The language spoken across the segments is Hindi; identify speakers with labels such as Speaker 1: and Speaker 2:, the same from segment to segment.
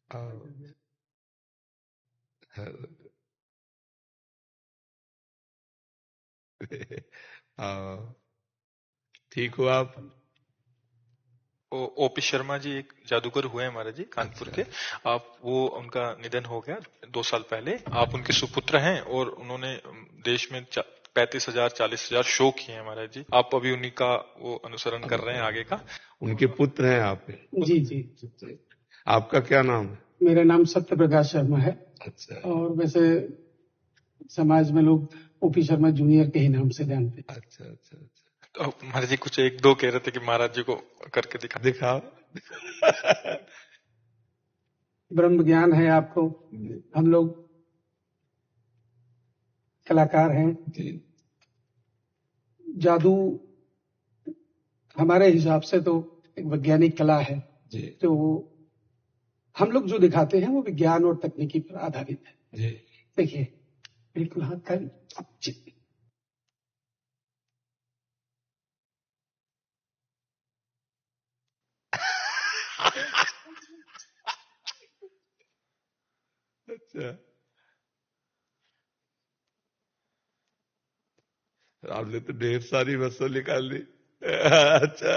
Speaker 1: हाँ, हाँ, ठीक हो आप?
Speaker 2: ओपी शर्मा जी एक जादूगर हुए हमारे जी, कानपुर
Speaker 1: अच्छा,
Speaker 2: के। आप वो उनका निधन हो गया 2 साल पहले। आप उनके सुपुत्र हैं और उन्होंने देश में 35,000 40,000 शो किए हैं हमारे जी। आप अभी उन्हीं का वो अनुसरण कर रहे हैं आगे का।
Speaker 1: उनके पुत्र हैं आप?
Speaker 3: जी जी।
Speaker 1: आपका क्या नाम है?
Speaker 3: मेरा नाम सत्य प्रकाश शर्मा है।
Speaker 1: अच्छा,
Speaker 3: और वैसे समाज में लोग ओपी शर्मा जूनियर के ही नाम से जानते हैं।
Speaker 1: अच्छा, अच्छा, अच्छा।
Speaker 2: तो महाराज जी कुछ एक दो कह रहे थे कि महाराज जी को करके
Speaker 1: दिखाओ।
Speaker 3: ब्रह्म ज्ञान है आपको। हम लोग कलाकार हैं। जादू हमारे हिसाब से तो एक वैज्ञानिक कला है। तो हम लोग जो दिखाते हैं वो विज्ञान और तकनीकी पर आधारित है। देखिए, बिल्कुल हाथ का
Speaker 1: अच्छा, आपने तो ढेर सारी वस्तु निकाल ली। अच्छा।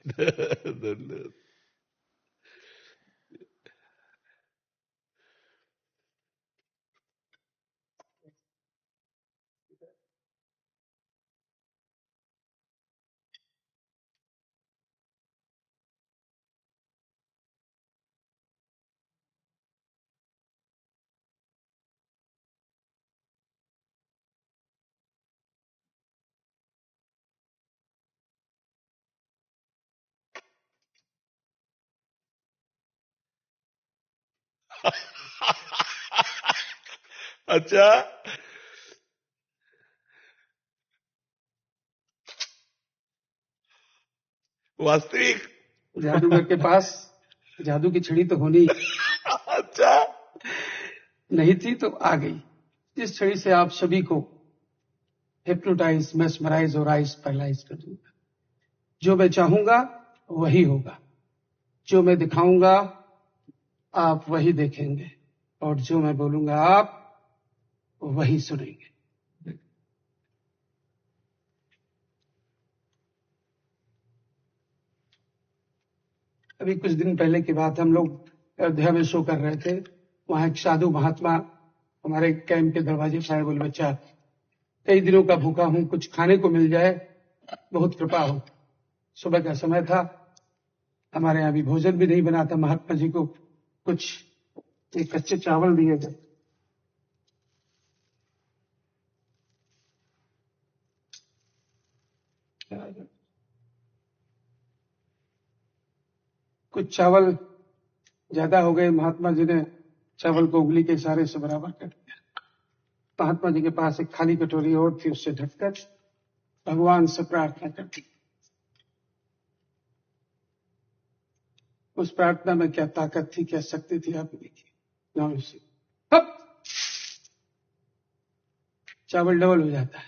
Speaker 1: धन्यवाद। अच्छा, वास्तविक?
Speaker 3: जादूगर के पास जादू की छड़ी तो होनी
Speaker 1: अच्छा,
Speaker 3: नहीं थी तो आ गई। इस छड़ी से आप सभी को हिप्नोटाइज, मेस्मराइज और आइज पैरालाइज कर दूंगा। जो मैं चाहूंगा वही होगा, जो मैं दिखाऊंगा आप वही देखेंगे, और जो मैं बोलूंगा आप वही सुनेंगे। अभी कुछ दिन पहले की बात, हम लोग अयोध्या में शो कर रहे थे। वहां एक साधु महात्मा हमारे कैंप के दरवाजे पर आए। बोले, बच्चा कई दिनों का भूखा हूं, कुछ खाने को मिल जाए, बहुत कृपा हो। सुबह का समय था, हमारे यहाँ भी भोजन भी नहीं बना था। महात्मा जी को कुछ एक कच्चे चावल दिए गए। कुछ चावल ज्यादा हो गए। महात्मा जी ने चावल को उंगली के इशारे से बराबर कर दिया। महात्मा जी के पास एक खाली कटोरी और थी, उससे ढककर भगवान से प्रार्थना कर दी। उस प्रार्थना में क्या ताकत थी, क्या शक्ति थी, आप देखिए। नाम से हप, चावल डबल हो जाता है,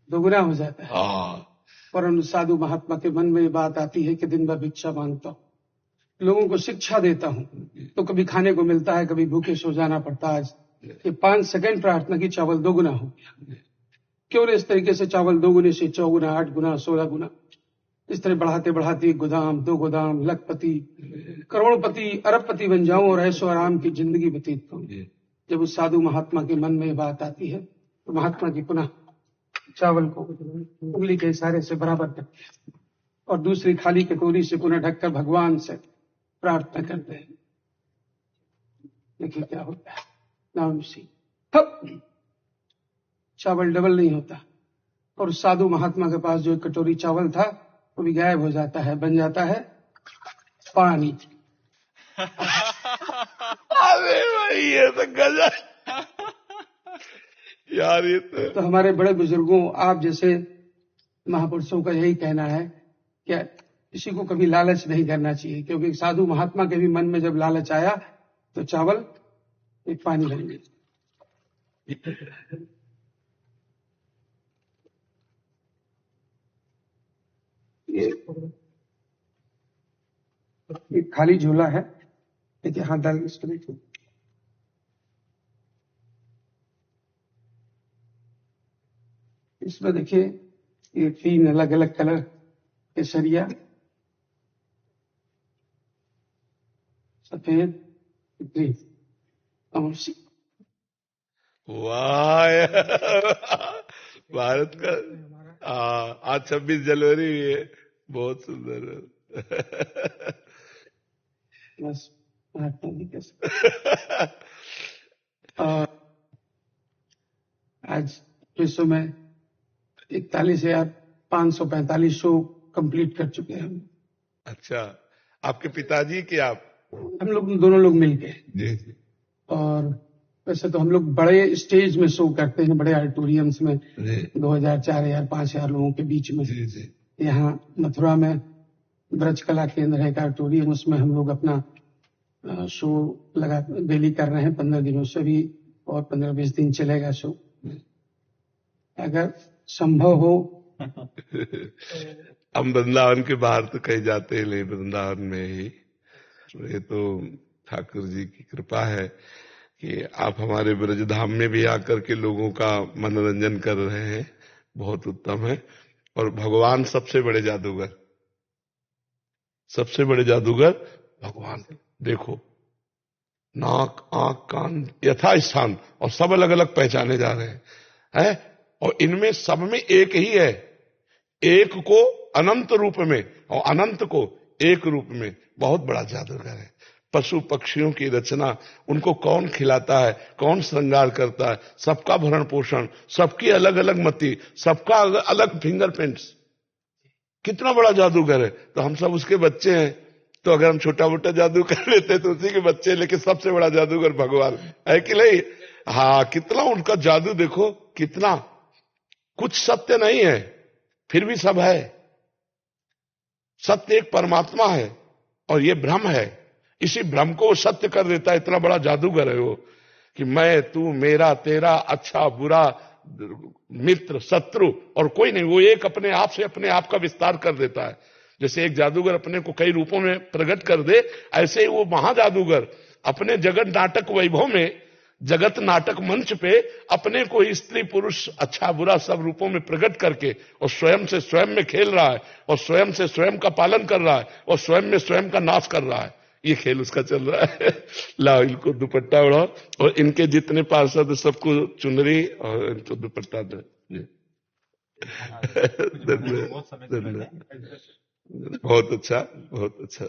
Speaker 3: दोगुना हो जाता है। और उन साधु महात्मा के मन में ये बात आती है कि दिन भर भिक्षा मांगता हूं, लोगों को शिक्षा देता हूं, तो कभी खाने को मिलता है, कभी भूखे सो जाना पड़ता है। ये 5 सेकंड प्रार्थना की चावल दोगुना हो गया। क्यों इस तरीके से चावल दोगुने से 4 गुना, 8 गुना, 16 गुना, इस तरह बढ़ाते बढ़ाते 1 गोदाम, 2 गोदाम, लखपति, करोड़पति, अरबपति बन जाऊं और ऐशो आराम की जिंदगी व्यतीत करूं। जब उस साधु महात्मा के मन में ये बात आती है तो महात्मा जी पुनः चावल को उंगली के इशारे से बराबर करते हैं और दूसरी खाली कटोरी से पुनः ढककर भगवान से प्रार्थना करते हैं। देखिए क्या होता है। नाम सी चावल डबल नहीं होता, और साधु महात्मा के पास जो एक कटोरी चावल था वो भी गायब हो जाता है, बन जाता है पानी।
Speaker 1: अरे भाई, ये तो गजब यार। ये
Speaker 3: तो हमारे बड़े बुजुर्गों, आप जैसे महापुरुषों का यही कहना है कि किसी को कभी लालच नहीं करना चाहिए, क्योंकि साधु महात्मा के भी मन में जब लालच आया तो चावल एक पानी बन गई। खाली झोला है, देखिए हाथ डाल के इसको देखिए, इसमें देखिए ये 3 अलग अलग कलर केसरिया, सफेद, ग्रीन और
Speaker 1: वाह यार, भारत का आज 26 जनवरी भी है, बहुत सुंदर है।
Speaker 3: बस महात्मा जी के और आज विश्व में 41,545 शो कंप्लीट कर चुके हैं हम।
Speaker 1: अच्छा, आपके पिताजी कि आप?
Speaker 3: हम लोग दोनों लोग मिलके
Speaker 1: जी।
Speaker 3: और वैसे तो हम लोग बड़े स्टेज में शो करते हैं, बड़े ऑडिटोरियम्स में 2000, 4000, 5000 लोगों के बीच में। यहाँ मथुरा में ब्रज कला केंद्र है एक ऑडिटोरियम, उसमें हम लोग अपना शो लगा डेली कर रहे हैं 15 दिनों से भी, और 15-20 दिन चलेगा शो, अगर संभव हो।
Speaker 1: हम वृंदावन के बाहर तो कहीं जाते ही नहीं, वृंदावन में ही। ये तो ठाकुर जी की कृपा है कि आप हमारे ब्रजधाम में भी आकर के लोगों का मनोरंजन कर रहे हैं, बहुत उत्तम है। और भगवान सबसे बड़े जादूगर, सबसे बड़े जादूगर भगवान। देखो, नाक, आंख, कान यथास्थान, और सब अलग अलग पहचाने जा रहे हैं, और इनमें सब में एक ही है, एक को अनंत रूप में और अनंत को एक रूप में। बहुत बड़ा जादूगर है। पशु पक्षियों की रचना, उनको कौन खिलाता है, कौन श्रृंगार करता है, सबका भरण पोषण, सबकी अलग अलग मति, सबका अलग फिंगरप्रिंट्स। कितना बड़ा जादूगर है। तो हम सब उसके बच्चे हैं, तो अगर हम छोटा मोटा जादू कर लेते तो उसी के बच्चे, लेकिन सबसे बड़ा जादूगर भगवान है कि नहीं? हाँ, कितना उनका जादू देखो, कितना कुछ सत्य नहीं है फिर भी सब है। सत्य एक परमात्मा है और ये भ्रम है, इसी भ्रम को सत्य कर देता है। इतना बड़ा जादूगर है वो कि मैं, तू, मेरा, तेरा, अच्छा बुरा, मित्र, शत्रु और कोई नहीं। वो एक अपने आप से अपने आप का विस्तार कर देता है। जैसे एक जादूगर अपने को कई रूपों में प्रकट कर दे, ऐसे ही वो महाजादूगर अपने जगत नाटक वैभव में, जगत नाटक मंच पे अपने को स्त्री पुरुष अच्छा बुरा सब रूपों में प्रकट करके और स्वयं से स्वयं में खेल रहा है, और स्वयं से स्वयं का पालन कर रहा है, और स्वयं में स्वयं का नाश कर रहा है। ये खेल उसका चल रहा है। लाओ इनको दुपट्टा उड़ाओ, और इनके जितने पार्षद सबको चुनरी और इनको दुपट्टा दे। बहुत अच्छा, बहुत अच्छा।